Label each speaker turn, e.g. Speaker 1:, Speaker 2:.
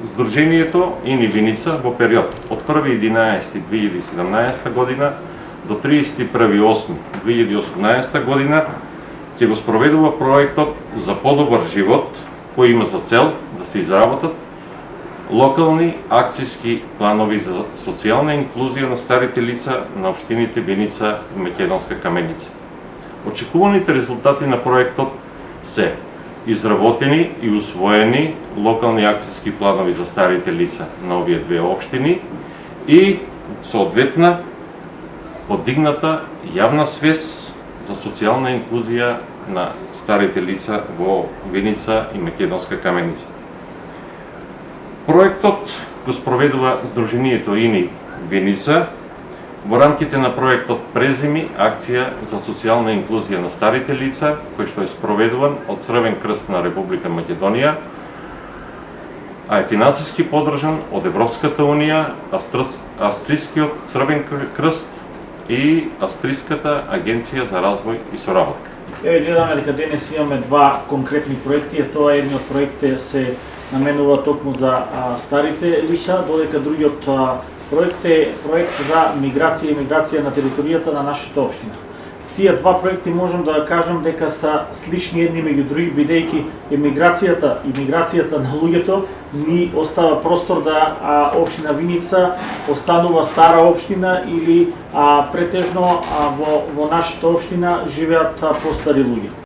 Speaker 1: Сдружението Ини Виница во период од 1.11.2017 година до 31.8.2018 година ќе го спроведува проектот за подобар живот, кој има за цел да се изработат локални акцијски планови за социјална инклузија на старите лица на општините Виница и Македонска Каменица. Очекуваните резултати на проектот се изработени и усвоени локални акцијски планови за старите лица на овие две општини и соодветна подигната јавна свест за социјална инклузија на старите лица во Виница и Македонска Каменица. Проектот го спроведува Сдруженијето Ини Виница во рамките на проектот Презими, акција за социјална инклузија на старите лица, кој што е спроведуван од Црвен крст на Република Македонија, а е финансиски поддржан од Европската унија, Австрискиот Црвен крст и Австриската агенција за развој и соработка.
Speaker 2: Еве гледаме дека денес имаме два конкретни проекти, тоа едниот проект се наменува токму за старите лица, додека другиот проект е проект за миграција и миграција на територијата на нашата општина. Тие два проекти можам да кажам дека са слични едни меѓу други, бидејќи емиграцијата и миграцијата на луѓето ни остава простор да општина Виница останува стара општина или претежно во нашата општина живеат постари луѓе.